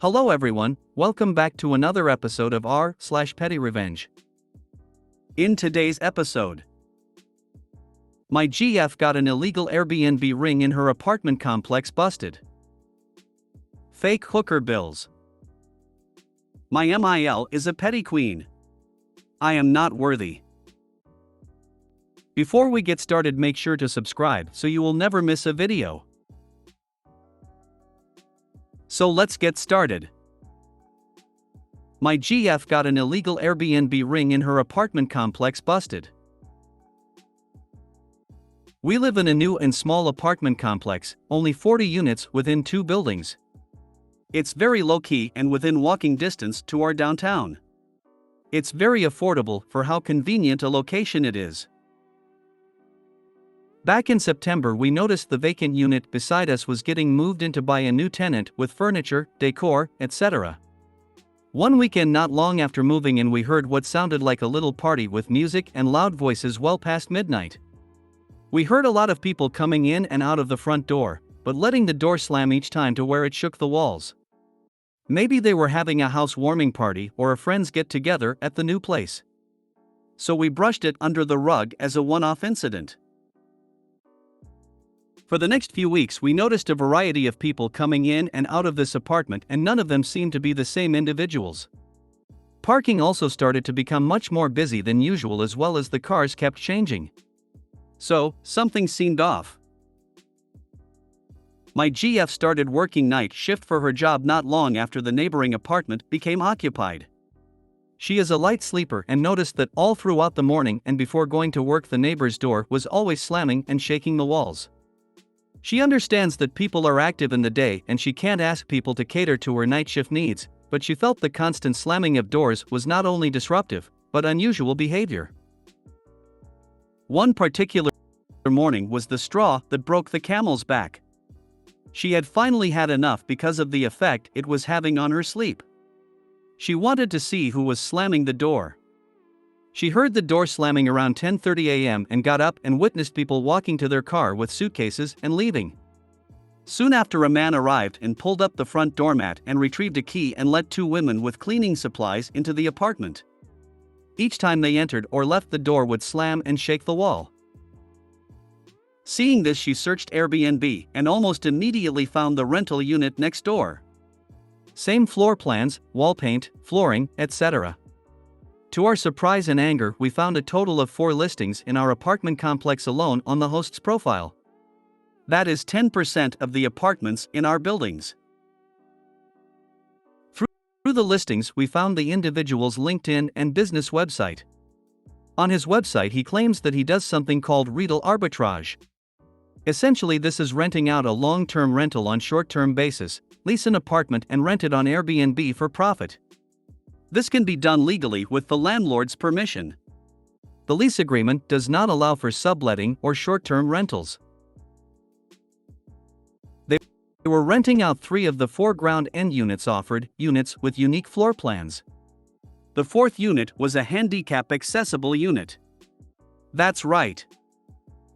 Hello everyone, welcome back to another episode of r/PettyRevenge. In today's episode, my GF got an illegal Airbnb ring in her apartment complex busted. Fake hooker bills. My MIL is a petty queen. I am not worthy. Before we get started, make sure to subscribe so you will never miss a video. So let's get started. My GF got an illegal Airbnb ring in her apartment complex busted. We live in a new and small apartment complex, only 40 units within 2 buildings. It's very low-key and within walking distance to our downtown. It's very affordable for how convenient a location it is. Back in September, we noticed the vacant unit beside us was getting moved into by a new tenant with furniture, decor, etc. One weekend not long after moving in, we heard what sounded like a little party with music and loud voices well past midnight. We heard a lot of people coming in and out of the front door, but letting the door slam each time to where it shook the walls. Maybe they were having a housewarming party or a friends get together at the new place. So we brushed it under the rug as a one-off incident. For the next few weeks, we noticed a variety of people coming in and out of this apartment, and none of them seemed to be the same individuals. Parking also started to become much more busy than usual, as well as the cars kept changing. So, something seemed off. My GF started working night shift for her job not long after the neighboring apartment became occupied. She is a light sleeper and noticed that all throughout the morning and before going to work, the neighbor's door was always slamming and shaking the walls. She understands that people are active in the day and she can't ask people to cater to her night shift needs, but she felt the constant slamming of doors was not only disruptive, but unusual behavior. One particular morning was the straw that broke the camel's back. She had finally had enough because of the effect it was having on her sleep. She wanted to see who was slamming the door. She heard the door slamming around 10:30 a.m. and got up and witnessed people walking to their car with suitcases and leaving. Soon after, a man arrived and pulled up the front doormat and retrieved a key and let 2 women with cleaning supplies into the apartment. Each time they entered or left, the door would slam and shake the wall. Seeing this, she searched Airbnb and almost immediately found the rental unit next door. Same floor plans, wall paint, flooring, etc. To our surprise and anger, we found a total of 4 listings in our apartment complex alone on the host's profile. That is 10% of the apartments in our buildings. Through the listings, we found the individual's LinkedIn and business website. On his website, he claims that he does something called rental arbitrage. Essentially, this is renting out a long-term rental on short-term basis, lease an apartment and rent it on Airbnb for profit. This can be done legally with the landlord's permission. The lease agreement does not allow for subletting or short-term rentals. They were renting out 3 of the 4 ground end units offered, units with unique floor plans. The 4th unit was a handicap accessible unit. That's right.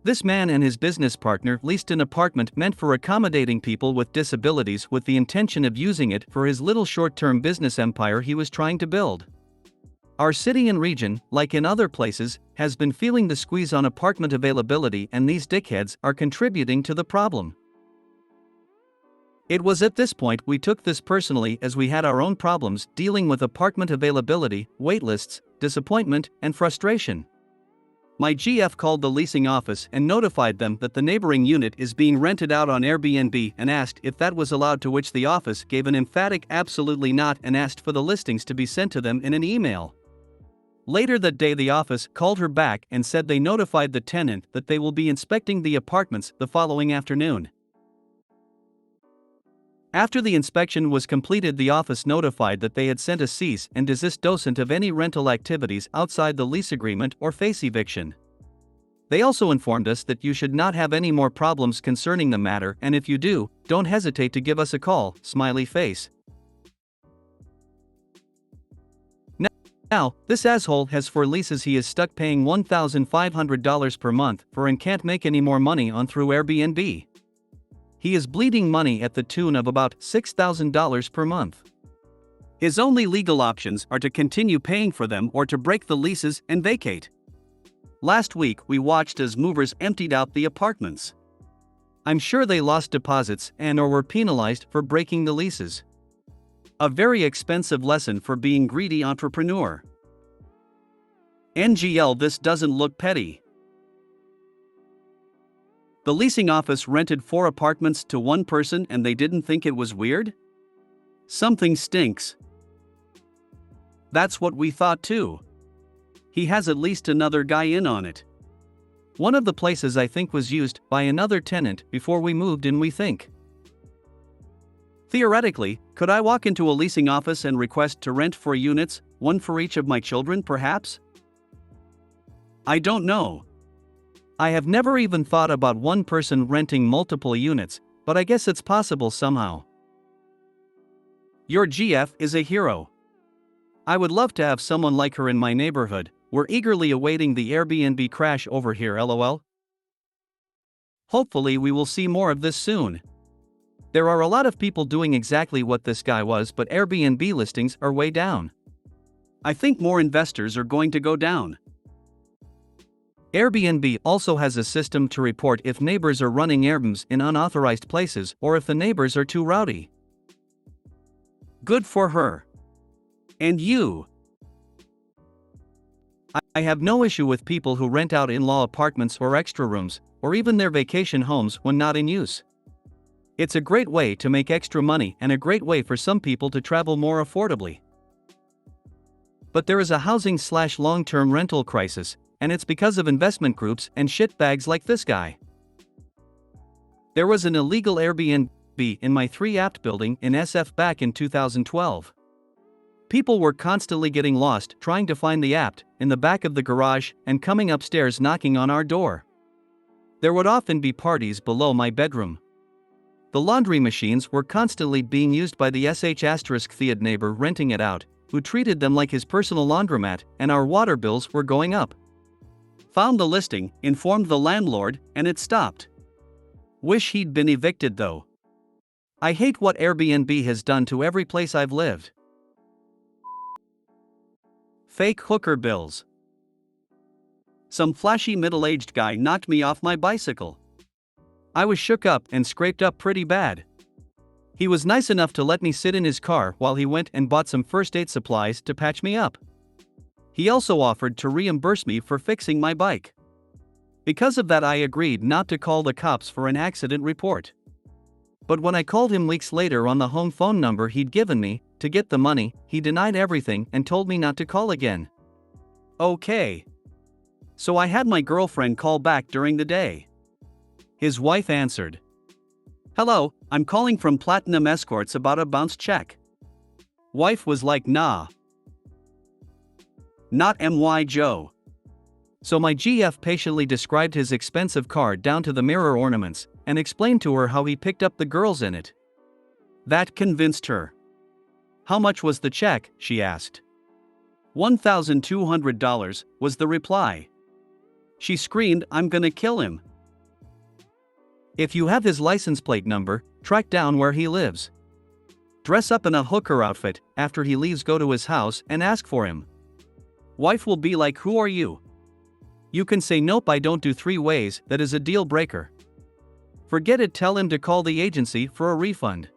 This man and his business partner leased an apartment meant for accommodating people with disabilities with the intention of using it for his little short-term business empire he was trying to build. Our city and region, like in other places, has been feeling the squeeze on apartment availability, and these dickheads are contributing to the problem. It was at this point we took this personally, as we had our own problems dealing with apartment availability, waitlists, disappointment, and frustration. My GF called the leasing office and notified them that the neighboring unit is being rented out on Airbnb and asked if that was allowed, to which the office gave an emphatic absolutely not and asked for the listings to be sent to them in an email. Later that day, the office called her back and said they notified the tenant that they will be inspecting the apartments the following afternoon. After the inspection was completed, the office notified that they had sent a cease and desist docent of any rental activities outside the lease agreement or face eviction. They also informed us that you should not have any more problems concerning the matter, and if you do, don't hesitate to give us a call, smiley face. Now, this asshole has 4 leases he is stuck paying $1,500 per month for and can't make any more money on through Airbnb. He is bleeding money at the tune of about $6,000 per month. His only legal options are to continue paying for them or to break the leases and vacate. Last week we watched as movers emptied out the apartments. I'm sure they lost deposits and or were penalized for breaking the leases. A very expensive lesson for being greedy entrepreneur. NGL, this doesn't look petty. The leasing office rented 4 apartments to one person and they didn't think it was weird? Something stinks. That's what we thought too. He has at least another guy in on it. One of the places I think was used by another tenant before we moved in, we think. Theoretically, could I walk into a leasing office and request to rent 4 units, one for each of my children perhaps? I don't know. I have never even thought about one person renting multiple units, but I guess it's possible somehow. Your GF is a hero. I would love to have someone like her in my neighborhood. We're eagerly awaiting the Airbnb crash over here, lol. Hopefully we will see more of this soon. There are a lot of people doing exactly what this guy was, but Airbnb listings are way down. I think more investors are going to go down. Airbnb also has a system to report if neighbors are running Airbnbs in unauthorized places or if the neighbors are too rowdy. Good for her. And you. I have no issue with people who rent out in-law apartments or extra rooms, or even their vacation homes when not in use. It's a great way to make extra money and a great way for some people to travel more affordably. But there is a housing/long-term rental crisis, and it's because of investment groups and shitbags like this guy. There was an illegal Airbnb in my 3-apt building in SF back in 2012. People were constantly getting lost trying to find the apt in the back of the garage and coming upstairs knocking on our door. There would often be parties below my bedroom. The laundry machines were constantly being used by the sh*Theod neighbor renting it out, who treated them like his personal laundromat, and our water bills were going up. Found the listing, informed the landlord, and it stopped. Wish he'd been evicted though. I hate what Airbnb has done to every place I've lived. Fake hooker bills. Some flashy middle-aged guy knocked me off my bicycle. I was shook up and scraped up pretty bad. He was nice enough to let me sit in his car while he went and bought some first aid supplies to patch me up. He also offered to reimburse me for fixing my bike. Because of that, I agreed not to call the cops for an accident report. But when I called him weeks later on the home phone number he'd given me to get the money, he denied everything and told me not to call again. Okay. So I had my girlfriend call back during the day. His wife answered. Hello, I'm calling from Platinum Escorts about a bounced check. Wife was like, nah. Not my Joe. So my GF patiently described his expensive car down to the mirror ornaments and explained to her how he picked up the girls in it. That convinced her. How much was the check, she asked. $1,200 was the reply. She screamed, I'm gonna kill him. If you have his license plate number, track down where he lives. Dress up in a hooker outfit after he leaves, go to his house and ask for him. Wife will be like, who are you? You can say nope, I don't do 3 ways, that is a deal breaker. Forget it, tell him to call the agency for a refund.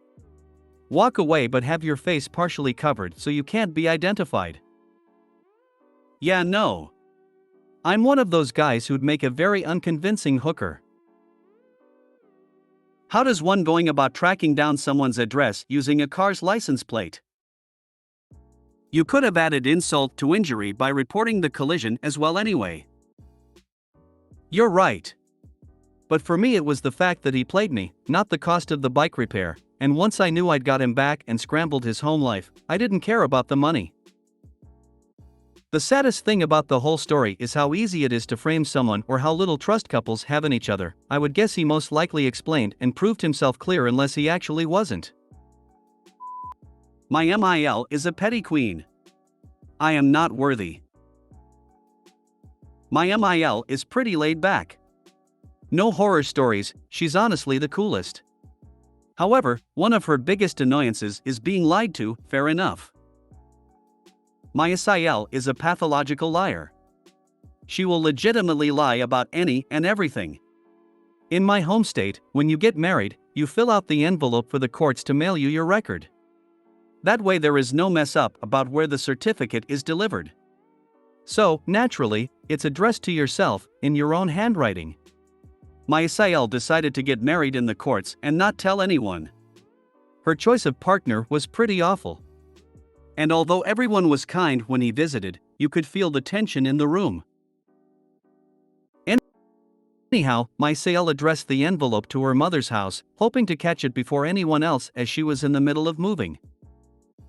Walk away but have your face partially covered so you can't be identified. Yeah, no. I'm one of those guys who'd make a very unconvincing hooker. How does one going about tracking down someone's address using a car's license plate? You could have added insult to injury by reporting the collision as well anyway. You're right. But for me it was the fact that he played me, not the cost of the bike repair, and once I knew I'd got him back and scrambled his home life, I didn't care about the money. The saddest thing about the whole story is how easy it is to frame someone or how little trust couples have in each other. I would guess he most likely explained and proved himself clear unless he actually wasn't. My MIL is a petty queen. I am not worthy. My MIL is pretty laid back. No horror stories, she's honestly the coolest. However, one of her biggest annoyances is being lied to, fair enough. Sil is a pathological liar. She will legitimately lie about any and everything. In my home state, when you get married, you fill out the envelope for the courts to mail you your record. That way there is no mess up about where the certificate is delivered. So, naturally, it's addressed to yourself, in your own handwriting. Sil decided to get married in the courts and not tell anyone. Her choice of partner was pretty awful. And although everyone was kind when he visited, you could feel the tension in the room. Anyhow, Sil addressed the envelope to her mother's house, hoping to catch it before anyone else as she was in the middle of moving.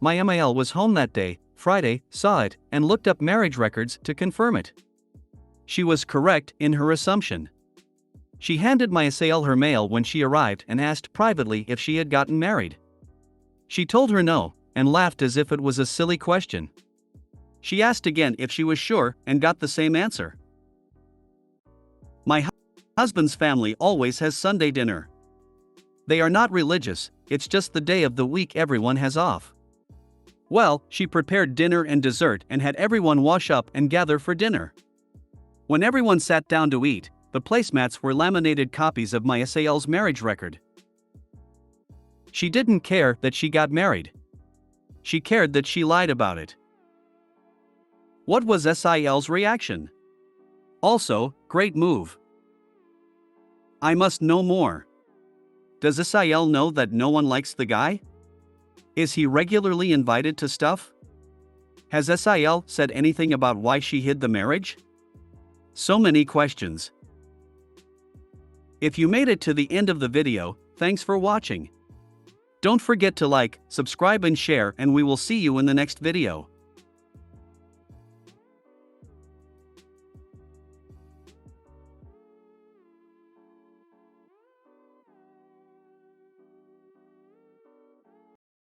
Mil was home that day, Friday, saw it, and looked up marriage records to confirm it. She was correct in her assumption. She handed Sil her mail when she arrived and asked privately if she had gotten married. She told her no, and laughed as if it was a silly question. She asked again if she was sure and got the same answer. My husband's family always has Sunday dinner. They are not religious, it's just the day of the week everyone has off. Well, she prepared dinner and dessert and had everyone wash up and gather for dinner. When everyone sat down to eat, the placemats were laminated copies of Sil's marriage record. She didn't care that she got married. She cared that she lied about it. What was Sil's reaction? Also, great move. I must know more. Does Sil know that no one likes the guy? Is he regularly invited to stuff? Has Sil said anything about why she hid the marriage? So many questions. If you made it to the end of the video, thanks for watching. Don't forget to like, subscribe and share, and we will see you in the next video.